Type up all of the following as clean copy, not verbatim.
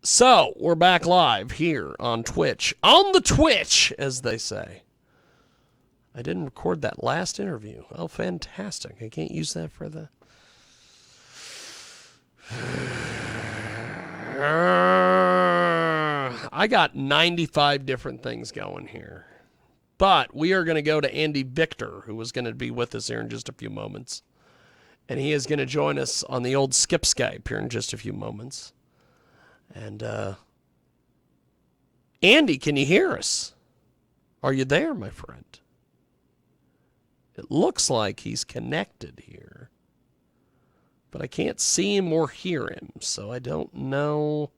So, we're back live here on Twitch. On the Twitch, as they say. I didn't record that last interview. Oh, fantastic. I can't use that for the... I got 95 different things going here. But we are going to go to Andy Victor, who is going to be with us here in just a few moments. And he is going to join us on the old Skip Skype here in just a few moments. And, Andy, can you hear us? Are you there, my friend? It looks like he's connected here. But I can't see him or hear him, so I don't know.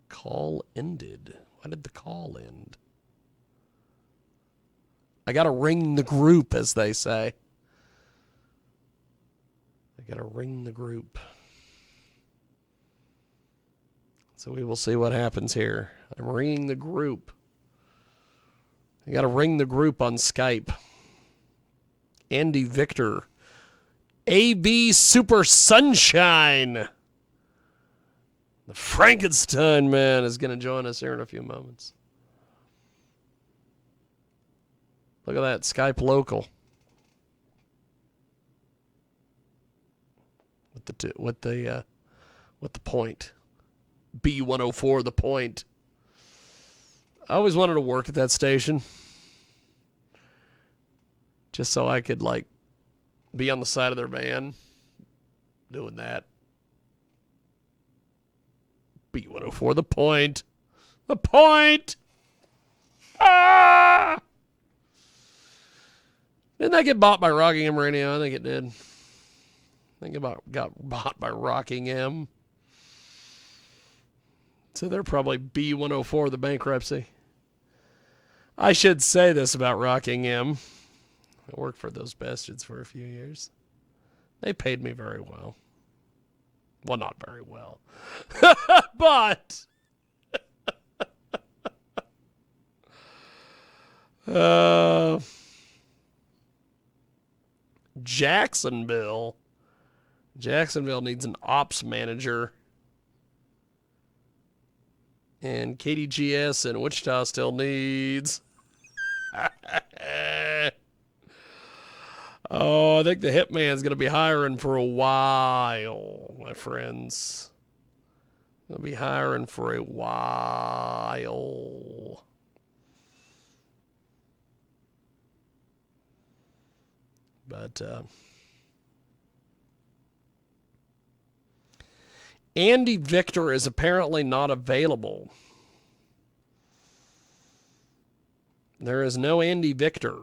Call ended. Why did the call end? I gotta ring the group, as they say. I gotta ring the group. So we will see what happens here. I'm ringing the group. I gotta ring the group on Skype. Andy Victor. AB Super Sunshine. The Frankenstein man is gonna join us here in a few moments. Look at that, Skype local. With the point. B104, the point. I always wanted to work at that station. Just so I could, like, be on the side of their van doing that. B104, the point. The point! Ah! Didn't that get bought by Rockingham Radio? I think it did. I think it got bought by Rockingham. So they're probably B104, the bankruptcy. I should say this about Rockingham. I worked for those bastards for a few years. They paid me very well. Well, not very well. But... Jacksonville needs an ops manager. And KDGS in Wichita still needs... Oh, I think the Hitman's going to be hiring for a while, my friends. Going to be hiring for a while. But, Andy Victor is apparently not available. There is no Andy Victor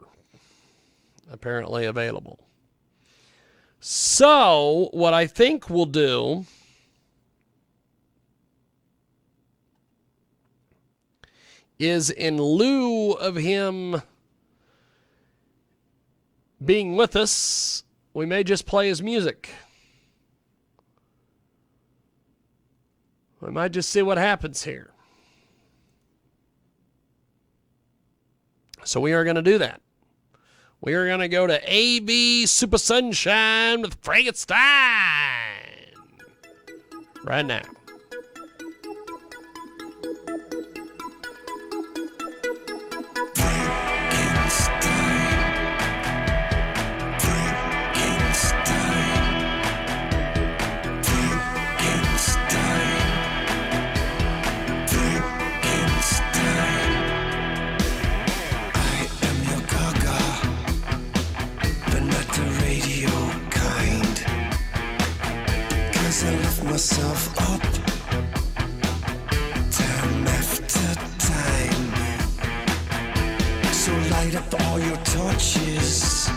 apparently available. So, what I think we'll do is, in lieu of him being with us, we may just play his music. We might just see what happens here. So we are going to do that. We are going to go to AB Super Sunshine with Frankenstein right now. Myself up time after time, so light up all your torches,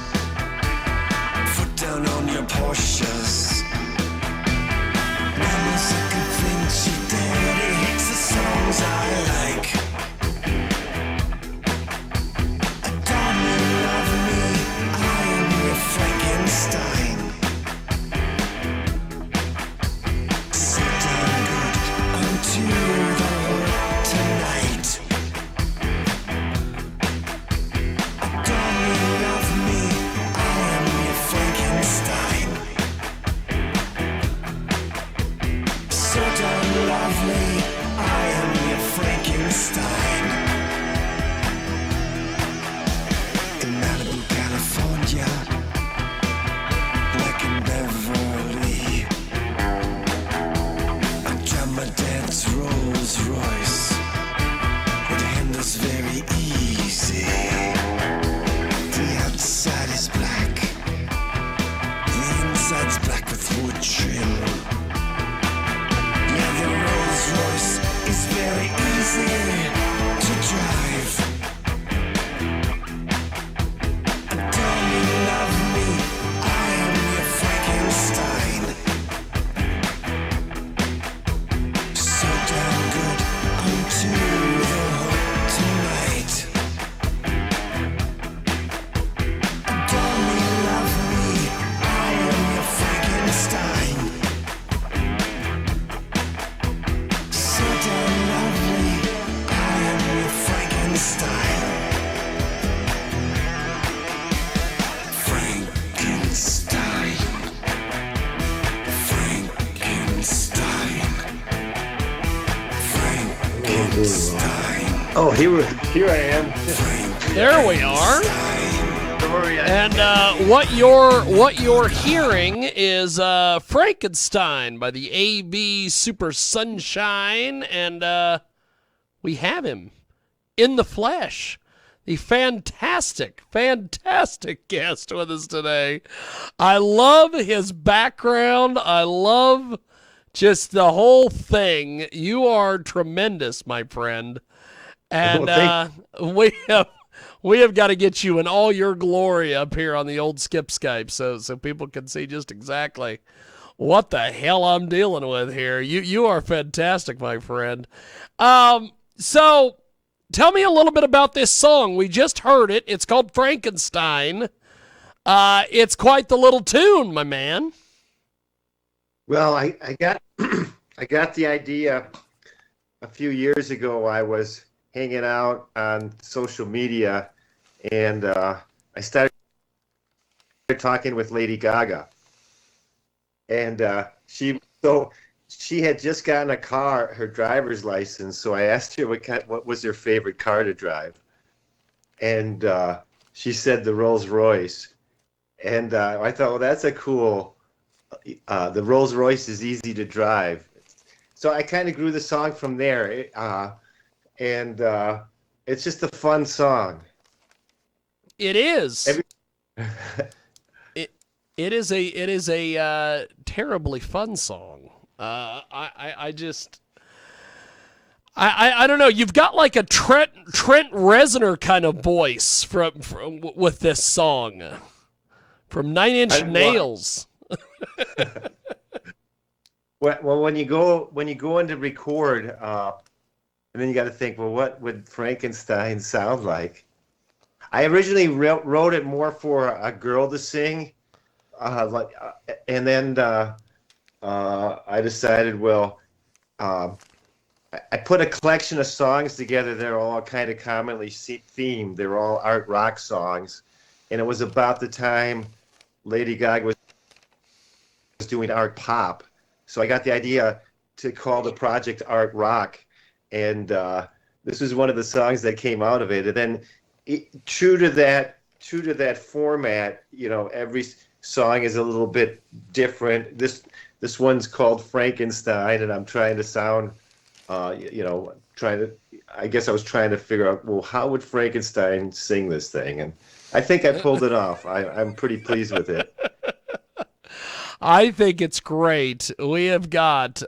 foot down on your Porsches. Mama second thing she daddy hates the songs I like. Adore me, love me, I am your Frankenstein. wood trim. Yeah, the Rolls Royce is very easy to drive. Don't you love me? I am your Frankenstein. So damn good onto the hook tonight. Don't you love me? I am your Frankenstein. So damn lovely. I am your Frankenstein. Frankenstein. Frankenstein. Frankenstein. Oh, here I am. There we are. Sorry, And what you're hearing is Frankenstein by the AB Super Sunshine, and we have him in the flesh. The fantastic guest with us today. I love his background. I love just the whole thing. You are tremendous, my friend. And we have got to get you in all your glory up here on the old Skip Skype so people can see just exactly what the hell I'm dealing with here. You are fantastic, my friend. So tell me a little bit about this song. We just heard it. It's called Frankenstein. It's quite the little tune, my man. Well, I got I got the idea a few years ago. I was hanging out on social media, and I started talking with Lady Gaga, and she had just gotten a car, her driver's license. So I asked her what was her favorite car to drive, and she said the Rolls Royce, and I thought, well, that's a cool. The Rolls Royce is easy to drive, so I kind of grew the song from there. And it's just a fun song. It is. It is a terribly fun song. I don't know. You've got like a Trent Reznor kind of voice from with this song from Nine Inch Nails. Well, when you go into record. And then you got to think, well, what would Frankenstein sound like? I originally wrote it more for a girl to sing, and then I decided, well, I put a collection of songs together. They're all kind of commonly themed. They're all art rock songs, and it was about the time Lady Gaga was doing art pop. So I got the idea to call the project Art Rock. And this was one of the songs that came out of it. And then, true to that format, every song is a little bit different. This one's called Frankenstein, and I'm trying to sound, I guess I was trying to figure out, well, how would Frankenstein sing this thing? And I think I pulled it off. I'm pretty pleased with it. I think it's great. We have got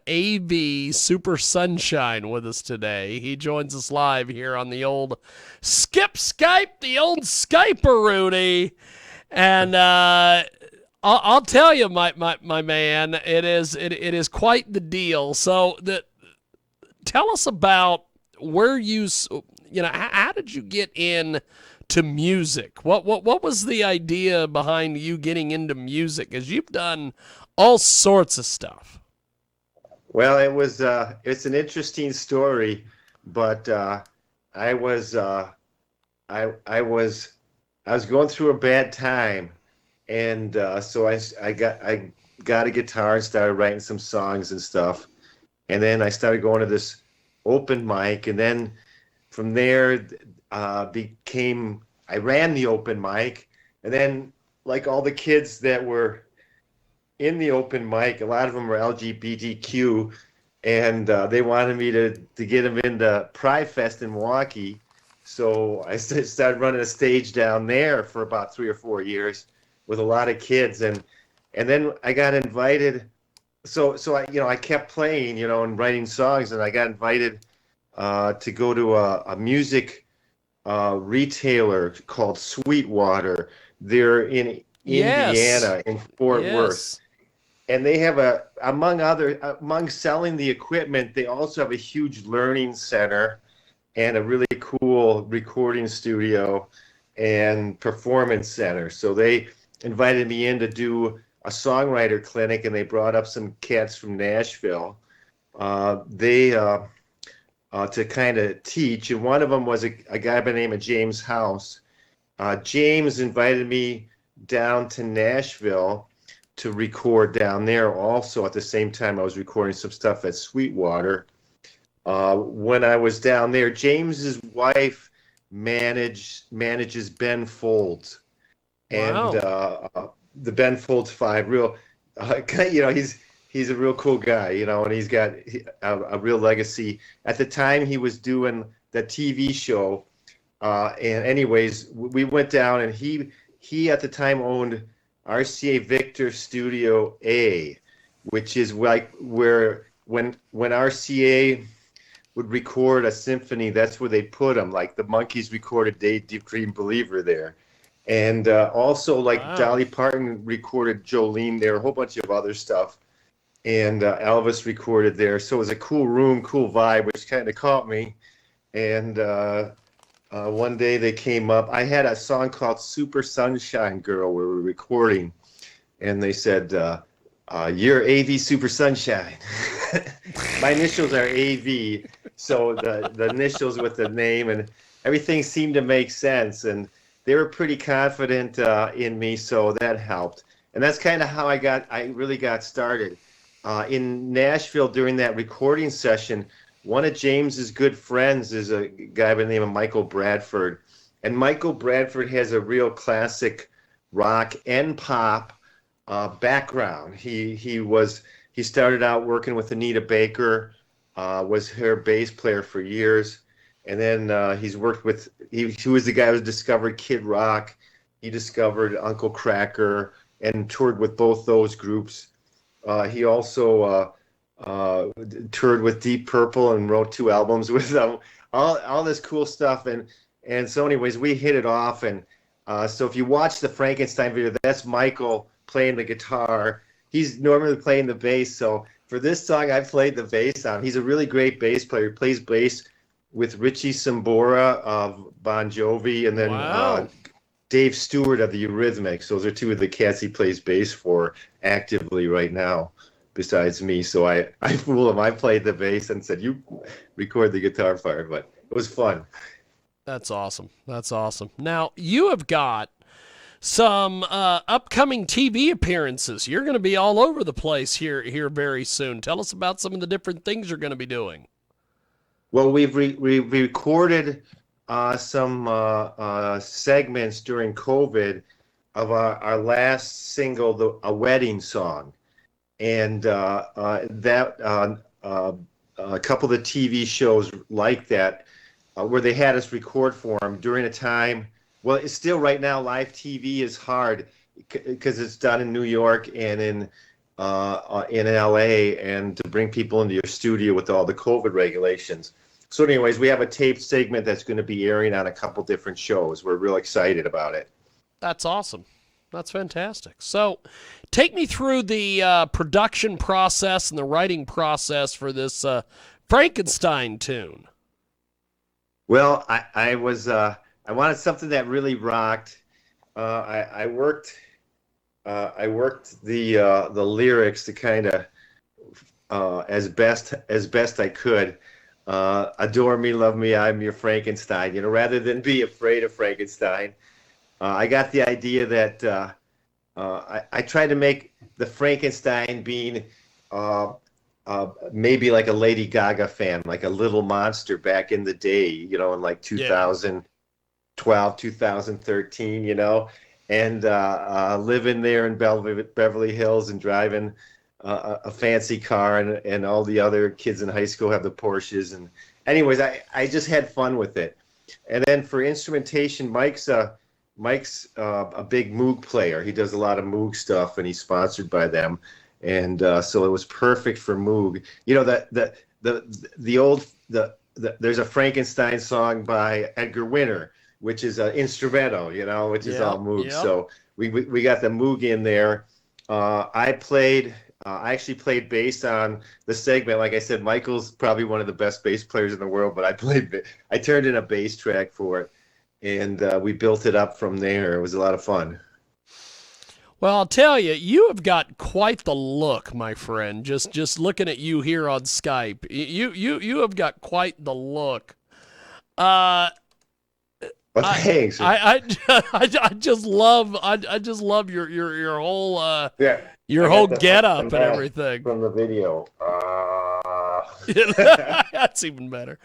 AB Super Sunshine with us today. He joins us live here on the old Skip Skype, the old Skype-a-rooney. And I'll tell you, my man, it is quite the deal. So tell us about where how did you get in to music? What was the idea behind you getting into music? Because you've done all sorts of stuff. Well, it's an interesting story, but I was going through a bad time, and so I got a guitar and started writing some songs and stuff, and then I started going to this open mic, and then from there I ran the open mic, and then like all the kids that were in the open mic, a lot of them were LGBTQ, and they wanted me to get them into Pride Fest in Milwaukee. So I started running a stage down there for about 3 or 4 years with a lot of kids, and And then I got invited. So I kept playing, and writing songs, and I got invited to go to a music retailer called Sweetwater. They're in Yes. Indiana, in Fort Worth. Yes. And they have among selling the equipment, they also have a huge learning center and a really cool recording studio and performance center. So they invited me in to do a songwriter clinic, and they brought up some cats from Nashville. They to kind of teach, and one of them was a guy by the name of James House. James invited me down to Nashville to record down there also at the same time I was recording some stuff at Sweetwater. When I was down there, James's wife manages Ben Folds, and Wow. the Ben Folds Five. He's a real cool guy, and he's got a real legacy. At the time, he was doing the TV show, and anyways, we went down, and he at the time owned RCA Victor Studio A, which is like where when RCA would record a symphony, that's where they put them. Like the Monkees recorded Deep Green Believer there. And also like Wow. Dolly Parton recorded Jolene there, a whole bunch of other stuff. And Elvis recorded there. So it was a cool room, cool vibe, which kind of caught me. And one day they came up. I had a song called Super Sunshine Girl where we were recording. And they said, you're AV Super Sunshine. My initials are AV. So the initials with the name and everything seemed to make sense. And they were pretty confident in me, so that helped. And that's kind of how I really got started. In Nashville during that recording session, one of James's good friends is a guy by the name of Michael Bradford. And Michael Bradford has a real classic rock and pop background. He started out working with Anita Baker, was her bass player for years, and then he's worked with he was the guy who discovered Kid Rock. He discovered Uncle Kracker and toured with both those groups. He also toured with Deep Purple and wrote 2 albums with them. All this cool stuff, and so anyways, we hit it off. And so if you watch the Frankenstein video, that's Michael playing the guitar. He's normally playing the bass. So for this song, I played the bass on. He's a really great bass player. He plays bass with Richie Sambora of Bon Jovi, and then Wow. Dave Stewart of the Eurythmics. Those are 2 of the cats he plays bass for actively right now, besides me. So I fooled him. I played the bass and said, you record the guitar part, but it was fun. That's awesome. That's awesome. Now, you have got some upcoming TV appearances. You're going to be all over the place here very soon. Tell us about some of the different things you're going to be doing. Well, we recorded some segments during COVID of our last single, A Wedding Song. And a couple of the TV shows like that, where they had us record for them during a time. Well, it's still right now, live TV is hard because it's done in New York and in LA, and to bring people into your studio with all the COVID regulations. So anyways, we have a taped segment that's going to be airing on a couple different shows. We're real excited about it. That's awesome. That's fantastic. So, take me through the production process and the writing process for this Frankenstein tune. Well, I wanted something that really rocked. I worked the lyrics to kind of as best I could. Adore me, love me, I'm your Frankenstein. Rather than be afraid of Frankenstein, I got the idea that I tried to make the Frankenstein being maybe like a Lady Gaga fan, like a Little Monster back in the day, in like Yeah. 2012, 2013, and living there in Beverly Hills and driving a fancy car, and all the other kids in high school have the Porsches. And anyways, I just had fun with it. And then for instrumentation, Mike's a big Moog player. He does a lot of Moog stuff, and he's sponsored by them, and so it was perfect for Moog. You know the old there's a Frankenstein song by Edgar Winter, which is an instrumental, which is all Moog. Yep. So we got the Moog in there. I actually played bass on the segment. Like I said, Michael's probably one of the best bass players in the world, but I turned in a bass track for it, and we built it up from there. It was a lot of fun. Well, I'll tell you, you have got quite the look, my friend. Just looking at you here on Skype, you have got quite the look. Well, thanks. I just love your whole your whole get up and everything from the video. That's even better.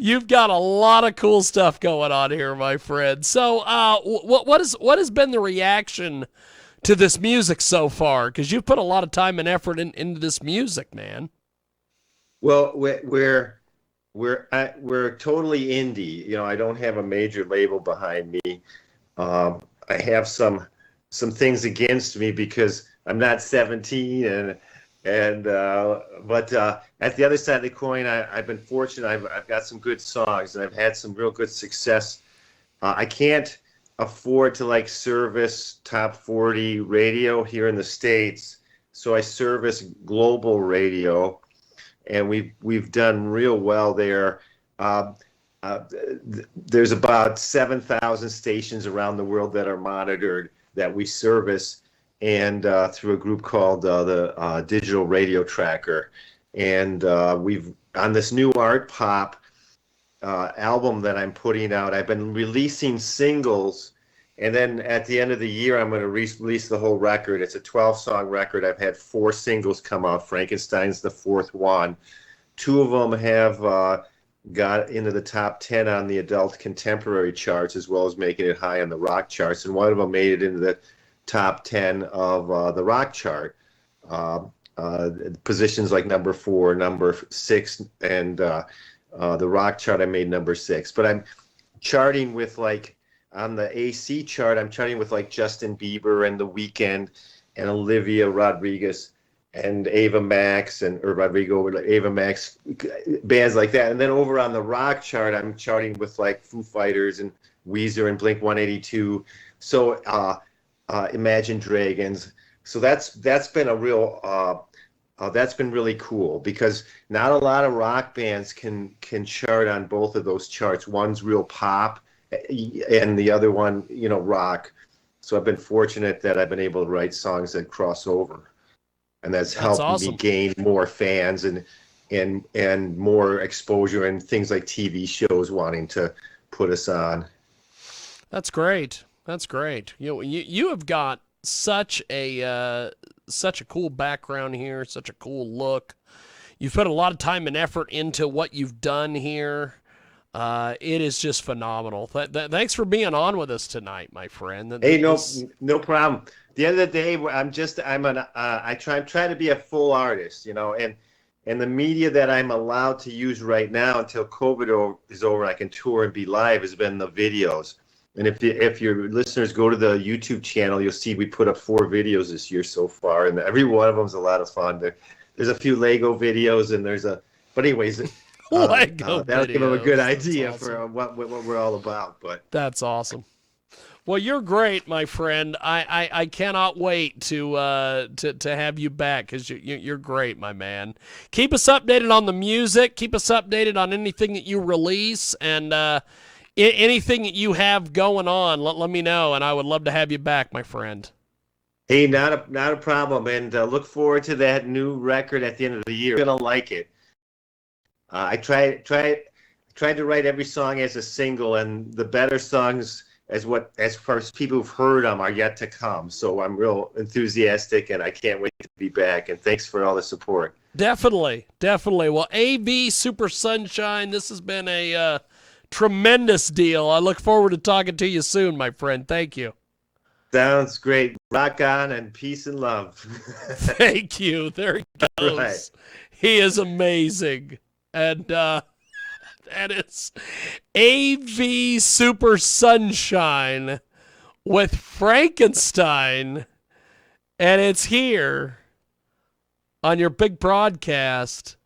You've got a lot of cool stuff going on here, my friend. So, what has been the reaction to this music so far? Because you've put a lot of time and effort into this music, man. Well, we're totally indie. I don't have a major label behind me. I have some things against me because I'm not 17 but at the other side of the coin, I've been fortunate. I've got some good songs, and I've had some real good success. I can't afford to service top 40 radio here in the States, so I service global radio, and we've done real well there. There's about 7,000 stations around the world that are monitored that we service, and through a group called the Digital Radio Tracker. And we've on this new art pop album that I'm putting out, I've been releasing singles, and then at the end of the year I'm going to release the whole record. It's a 12-song record. I've had 4 singles come out. Frankenstein's the 4th one. 2 of them have got into the top 10 on the adult contemporary charts, as well as making it high on the rock charts, and one of them made it into the top 10 of the rock chart. Positions like number 4, number 6, and the rock chart I made number 6. But I'm charting with on the AC chart, I'm charting with Justin Bieber and The Weeknd and Olivia Rodriguez and Ava Max Ava Max, bands like that. And then over on the rock chart, I'm charting with Foo Fighters and Weezer and Blink-182. So Imagine Dragons. So that's been a real that's been really cool, because not a lot of rock bands can chart on both of those charts. One's real pop, and the other one, rock. So I've been fortunate that I've been able to write songs that cross over, and that's helped awesome. me gain more fans and more exposure, and things like TV shows wanting to put us on. That's great. That's great. You have got such a cool background here, such a cool look. You've put a lot of time and effort into what you've done here. It is just phenomenal. Thanks for being on with us tonight, my friend. Hey, no problem. At the end of the day, I try to be a full artist, and the media that I'm allowed to use right now until COVID is over, I can tour and be live, has been the videos. And if your listeners go to the YouTube channel, you'll see we put up 4 videos this year so far, and every one of them is a lot of fun. There's a few Lego videos, and but anyways, Lego that'll give them a good videos. idea That's for what we're all about. But that's awesome. Well, you're great, my friend. I cannot wait to have you back, because you're great, my man. Keep us updated on the music. Keep us updated on anything that you release, and anything that you have going on, let me know, and I would love to have you back, my friend. Hey, not a problem, and look forward to that new record at the end of the year. You're gonna like it. I tried to write every song as a single, and the better songs, as far as people who've heard them, are yet to come. So I'm real enthusiastic, and I can't wait to be back. And thanks for all the support. Definitely. Well, AV Super Sunshine, this has been a tremendous deal. I look forward to talking to you soon, my friend. Thank you. Sounds great. Rock on, and peace and love. Thank you. There he goes. Right. He is amazing. And That is AV Super Sunshine with Frankenstein. And it's here on your big broadcast